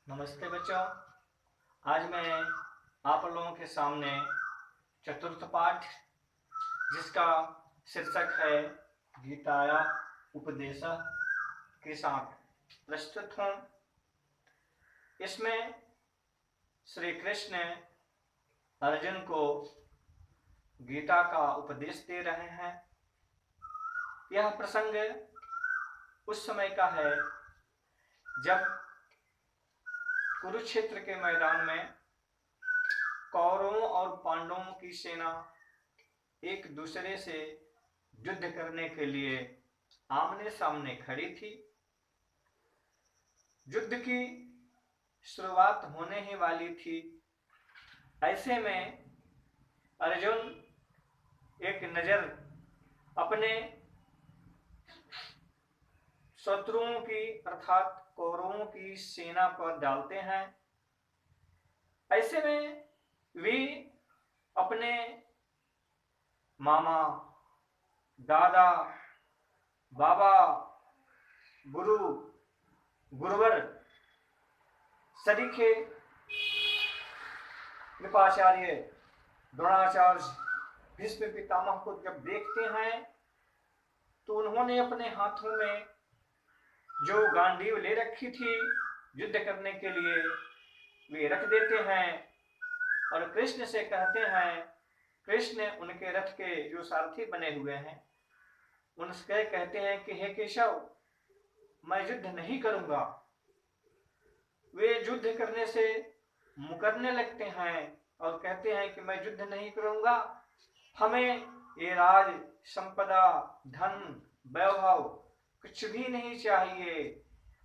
नमस्ते बच्चों। आज मैं आप लोगों के सामने चतुर्थ पाठ जिसका शीर्षक है गीताया उपदेश के साथ प्रस्तुत हूँ। इसमें श्री कृष्ण अर्जुन को गीता का उपदेश दे रहे हैं। यह प्रसंग उस समय का है जब कुरुक्षेत्र के मैदान में कौरवों और पांडवों की सेना एक दूसरे से युद्ध करने के लिए आमने सामने खड़ी थी। युद्ध की शुरुआत होने ही वाली थी। ऐसे में अर्जुन एक नजर अपने शत्रुओं की अर्थात कौरवों की सेना पर डालते हैं। ऐसे में वे अपने मामा, दादा, बाबा, गुरु, गुरुवर, सरीखे, कृपाचार्य, द्रोणाचार्य, भीष्म पितामह को जब देखते हैं तो उन्होंने अपने हाथों में जो गांडीव ले रखी थी युद्ध करने के लिए वे रख देते हैं और कृष्ण से कहते हैं। कृष्ण उनके रथ के जो सारथी बने हुए हैं उनसे कहते हैं कि हे केशव, मैं युद्ध नहीं करूंगा। वे युद्ध करने से मुकरने लगते हैं और कहते हैं कि मैं युद्ध नहीं करूंगा, हमें ये राज संपदा, धन, वैभव कुछ भी नहीं चाहिए,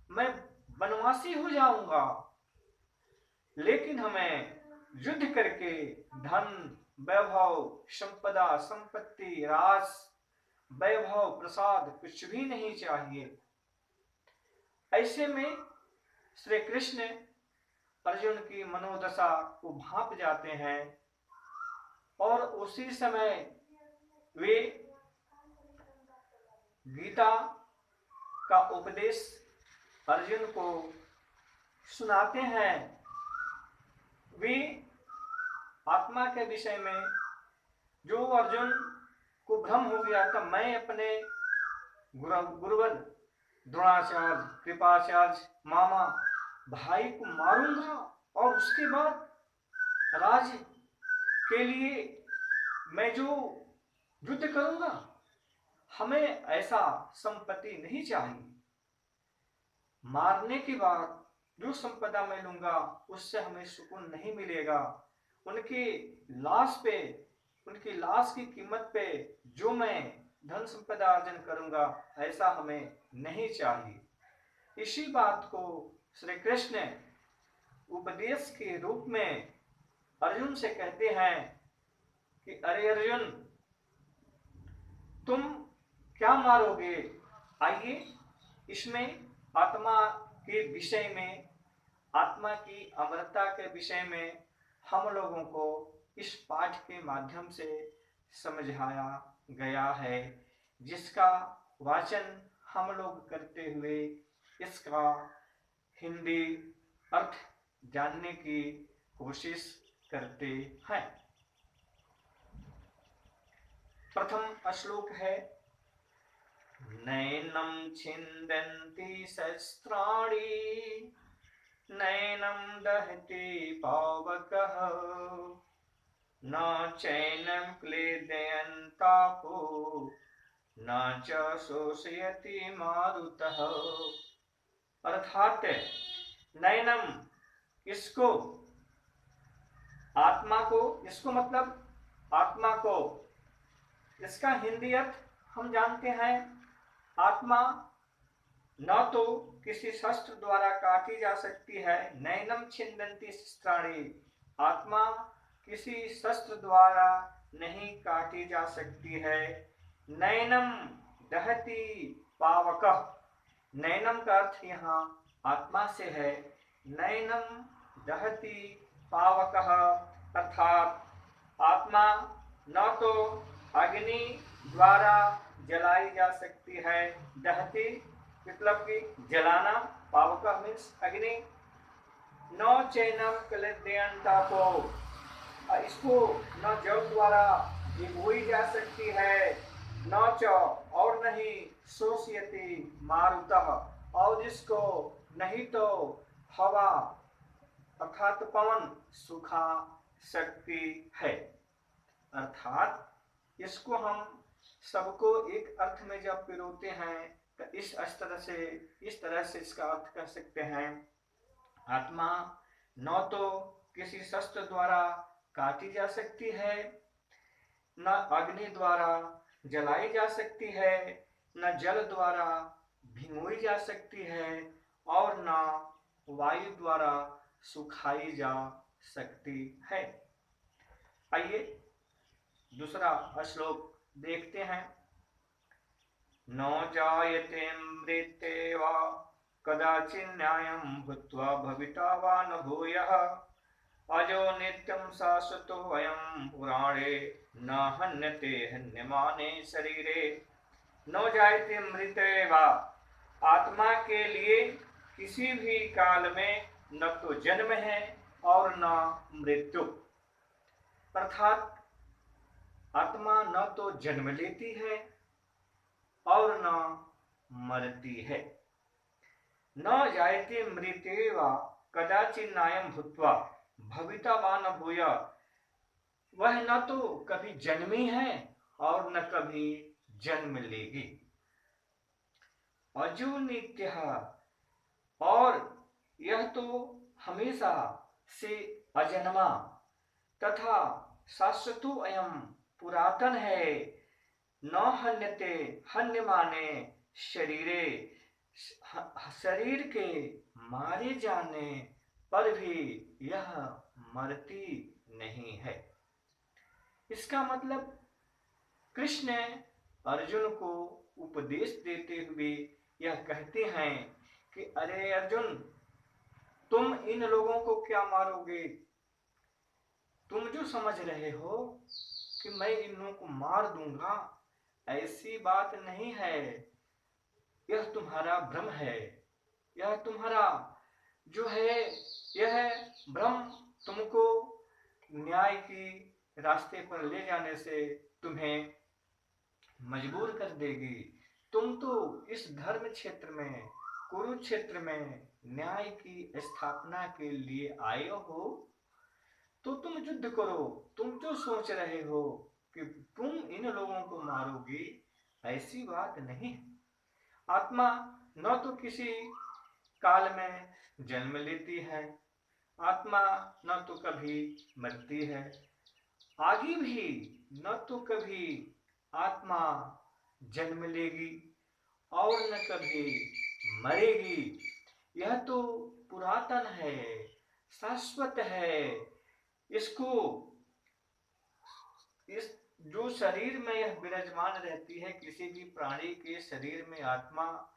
मैं वनवासी हो जाऊंगा, लेकिन हमें युद्ध करके धन, वैभव, संपदा, संपत्ति, राज, वैभव, प्रसाद कुछ भी नहीं चाहिए। ऐसे में श्री कृष्ण अर्जुन की मनोदशा को भांप जाते हैं और उसी समय वे गीता का उपदेश अर्जुन को सुनाते हैं। वे आत्मा के विषय में जो अर्जुन को भ्रम हो गया था, मैं अपने गुरुवर, द्रोणाचार्य, कृपाचार्य, मामा, भाई को मारूंगा और उसके बाद राज्य के लिए मैं जो युद्ध करूंगा, हमें ऐसा संपत्ति नहीं चाहिए। मारने के बाद जो संपदा मैं लूंगा उससे हमें सुकून नहीं मिलेगा। उनकी लाश पे, उनकी लाश की कीमत पे जो मैं धन संपदा अर्जन करूंगा ऐसा हमें नहीं चाहिए। इसी बात को श्री कृष्ण उपदेश के रूप में अर्जुन से कहते हैं कि अरे अर्जुन, तुम क्या मारोगे? आइए इसमें आत्मा के विषय में, आत्मा की अमरता के विषय में हम लोगों को इस पाठ के माध्यम से समझाया गया है, जिसका वाचन हम लोग करते हुए इसका हिंदी अर्थ जानने की कोशिश करते हैं। प्रथम श्लोक है, नैनं छिन्दन्ति शस्त्राणि नैनं दहति पावकः न चैनं क्लेदयन्तापो न च शोषयति मारुतः। अर्थात नैनम, इसको, आत्मा को, इसको मतलब आत्मा को, इसका हिंदी अर्थ हम जानते हैं, आत्मा न तो किसी शस्त्र द्वारा काटी जा सकती है, नैनम छिन्दन्ति शस्त्राणि, आत्मा किसी शस्त्र द्वारा नहीं काटी जा सकती है। नैनम दहति पावकः, नैनम का अर्थ यहाँ आत्मा से है। नैनम दहति पावकः अर्थात आत्मा न तो अग्नि द्वारा जलाई जा सकती है, दहती मतलब कि जलाना, पावकः मीन्स अग्नि, न चैनम कलद्यंतापो, इसको न जल द्वारा भिगोई जा सकती है, न च और नहीं शोषयति मारुतः, और जिसको नहीं तो हवा अर्थात पवन सुखा सकती है। अर्थात इसको हम सबको एक अर्थ में जब पिरोते हैं तो इस तरह से इसका अर्थ कर सकते हैं। आत्मा न तो किसी शस्त्र द्वारा काटी जा सकती है, न अग्नि द्वारा जलाई जा सकती है, न जल द्वारा भिगोई जा सकती है, और न वायु द्वारा सुखाई जा सकती है। आइए दूसरा श्लोक देखते हैं। न जायते मृते वा कदाचिन्नायं भूत्वा भविता वा न भूयः, अजो नित्यं शाश्वतो अयं पुराणे, न हन्यते हन्यमाने शरीरे। न जायते मृते वा, आत्मा के लिए किसी भी काल में न तो जन्म है और न मृत्यु। अर्थात आत्मा न तो जन्म लेती है और न मरती है। न जायते मृते वा कदाचिन्नायं भूत्वा भविता वा न भूया, वह न तो कभी जन्मी है और न कभी जन्म लेगी। अजो नित्य, और यह तो हमेशा से अजन्मा तथा शाश्वतो अयम पुरातन है। न हन्यते, हन्य माने शरीरे, शरीर के मारे जाने पर भी यह मरती नहीं है। इसका मतलब कृष्ण अर्जुन को उपदेश देते हुए यह कहते हैं कि अरे अर्जुन, तुम इन लोगों को क्या मारोगे? तुम जो समझ रहे हो कि मैं इन लोगों को मार दूंगा, ऐसी बात नहीं है। यह तुम्हारा भ्रम है। यह तुम्हारा जो है, यह भ्रम तुमको न्याय की रास्ते पर ले जाने से तुम्हें मजबूर कर देगी। तुम तो इस धर्म क्षेत्र में, कुरुक्षेत्र में न्याय की स्थापना के लिए आए हो, तो तुम युद्ध करो। तुम जो सोच रहे हो कि तुम इन लोगों को मारोगे, ऐसी बात नहीं है। आत्मा न तो किसी काल में जन्म लेती है, आत्मा न तो कभी मरती है, आगे भी न तो कभी आत्मा जन्म लेगी और न कभी मरेगी। यह तो पुरातन है, शाश्वत है। इसको, इस जो शरीर में यह विराजमान रहती है, किसी भी प्राणी के शरीर में आत्मा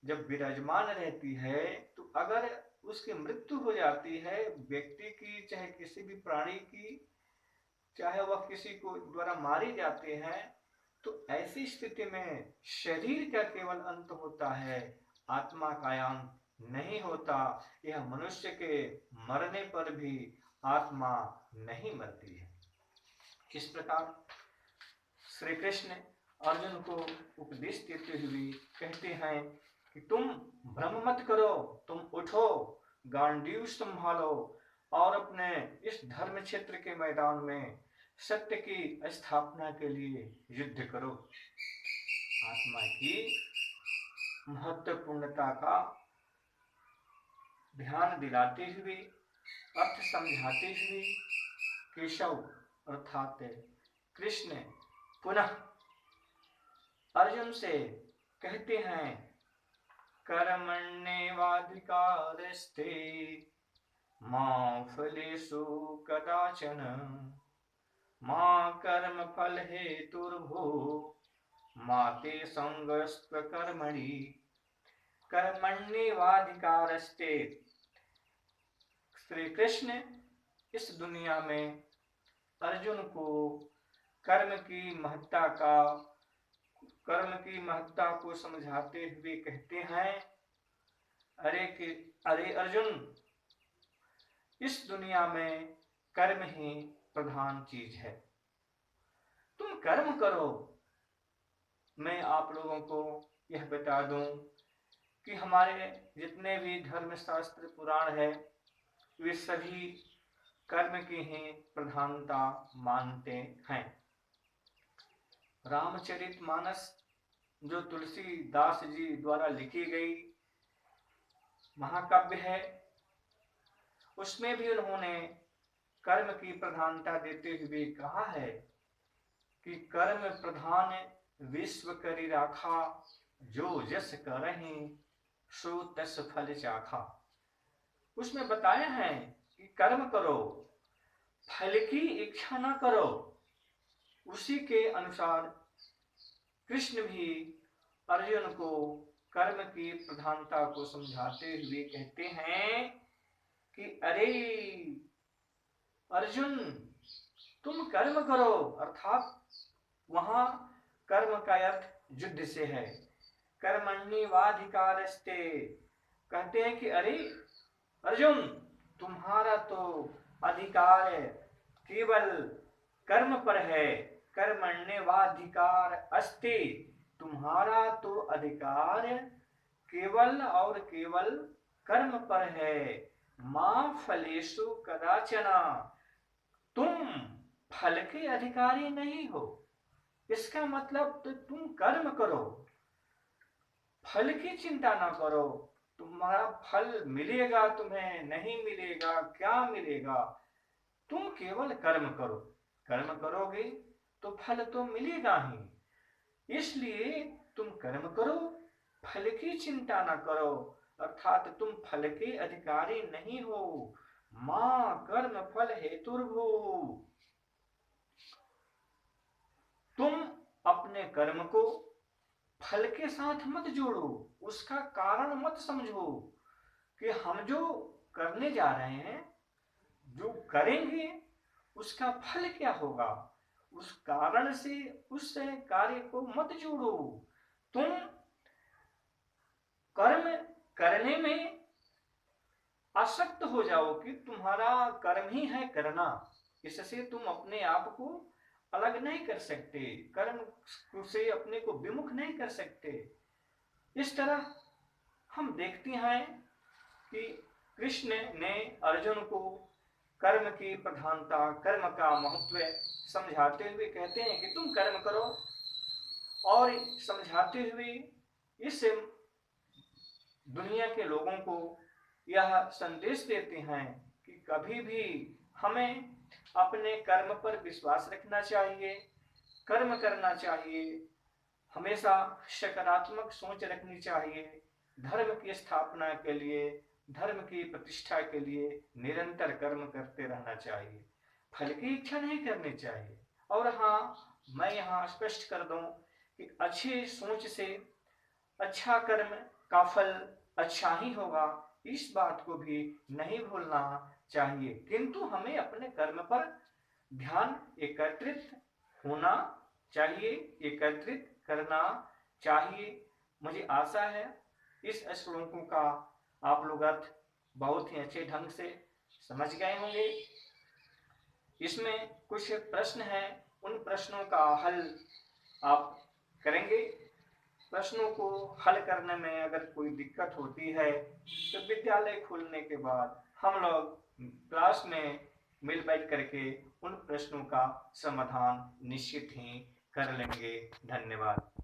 जब विराजमान रहती है, तो अगर उसकी मृत्यु हो जाती है, व्यक्ति की चाहे किसी भी प्राणी की, चाहे वह किसी को द्वारा मारे जाते हैं, तो ऐसी स्थिति में शरीर का केवल अंत होता है, आत्मा का अंत नहीं होता। यह मनुष्य के मरने पर भी आत्मा नहीं मरती है। इस प्रकार श्री कृष्ण अर्जुन को उपदेश देते हुए कहते हैं कि तुम भ्रम मत करो, तुम उठो, गांडीव संभालो और अपने इस धर्म क्षेत्र के मैदान में सत्य की स्थापना के लिए युद्ध करो। आत्मा की महत्वपूर्णता का ध्यान दिलाते हुए, अर्थ समझाते हुए केशव अर्थात कृष्ण पुनः अर्जुन से कहते हैं, कर्मण्येवाधिकारस्ते मा फलेषु कदाचन, मा कर्म फल हेतुर्भो मा ते संगस्त्व कर्मणि। कर्मण्येवाधिकारस्ते, श्री कृष्ण इस दुनिया में अर्जुन को कर्म की महत्ता को समझाते हुए कहते हैं, अरे अर्जुन, इस दुनिया में कर्म ही प्रधान चीज है। तुम कर्म करो। मैं आप लोगों को यह बता दूं कि हमारे जितने भी धर्मशास्त्र पुराण है वे सभी कर्म की ही प्रधानता मानते हैं। रामचरितमानस जो तुलसीदास जी द्वारा लिखी गई महाकाव्य है, उसमें भी उन्होंने कर्म की प्रधानता देते हुए कहा है कि कर्म प्रधान विश्व करी राखा, जो जस करहि सो तस फल चाखा। उसमें बताया है कि कर्म करो, फल की इच्छा ना करो। उसी के अनुसार कृष्ण भी अर्जुन को कर्म की प्रधानता को समझाते हुए कहते हैं कि अरे अर्जुन, तुम कर्म करो। अर्थात वहां कर्म का अर्थ युद्ध से है। कर्मण्येवाधिकारस्ते, कहते हैं कि अरे अर्जुन, तुम्हारा तो अधिकार केवल कर्म पर है। कर्मण्येवाधिकार अस्ति, तुम्हारा तो अधिकार केवल और केवल कर्म पर है। मां फलेषु कदाचन, तुम फल के अधिकारी नहीं हो। इसका मतलब तो तुम कर्म करो, फल की चिंता ना करो। तुम्हारा फल मिलेगा तुम्हें, नहीं मिलेगा, क्या मिलेगा, तुम केवल कर्म करो। कर्म करोगे तो फल तो मिलेगा ही, इसलिए तुम कर्म करो, फल की चिंता ना करो। अर्थात तुम फल के अधिकारी नहीं हो। मां कर्म फल हेतुर्भु, तुम अपने कर्म को फल के साथ मत जोड़ो, उसका कारण मत समझो कि हम जो करने जा रहे हैं, जो करेंगे, उसका फल क्या होगा। उस कारण से उस कार्य को मत जोड़ो। तुम कर्म करने में आसक्त हो जाओ कि तुम्हारा कर्म ही है करना। इससे तुम अपने आप को अलग नहीं कर सकते, कर्म से अपने को विमुख नहीं कर सकते। इस तरह हम देखते हैं कि कृष्ण ने अर्जुन को कर्म की प्रधानता, कर्म का महत्व समझाते हुए कहते हैं कि तुम कर्म करो, और समझाते हुए इस दुनिया के लोगों को यह संदेश देते हैं कि कभी भी हमें अपने कर्म पर विश्वास रखना चाहिए, कर्म करना चाहिए, हमेशा सकारात्मक सोच रखनी चाहिए। धर्म की स्थापना के लिए, धर्म की प्रतिष्ठा के लिए निरंतर कर्म करते रहना चाहिए, फल की इच्छा नहीं करनी चाहिए। और हाँ, मैं यहाँ स्पष्ट कर दूं कि अच्छी सोच से अच्छा कर्म का फल अच्छा ही होगा, इस बात को भी नहीं भूलना चाहिए। किंतु हमें अपने कर्म पर ध्यान एकत्रित होना चाहिए, एकत्रित करना चाहिए। मुझे आशा है इस श्लोकों का आप लोग अर्थ बहुत ही अच्छे ढंग से समझ गए होंगे। इसमें कुछ प्रश्न हैं, उन प्रश्नों का हल आप करेंगे। प्रश्नों को हल करने में अगर कोई दिक्कत होती है तो विद्यालय खुलने के बाद हम लोग क्लास में मिल बैठ करके उन प्रश्नों का समाधान निश्चित ही कर लेंगे। धन्यवाद।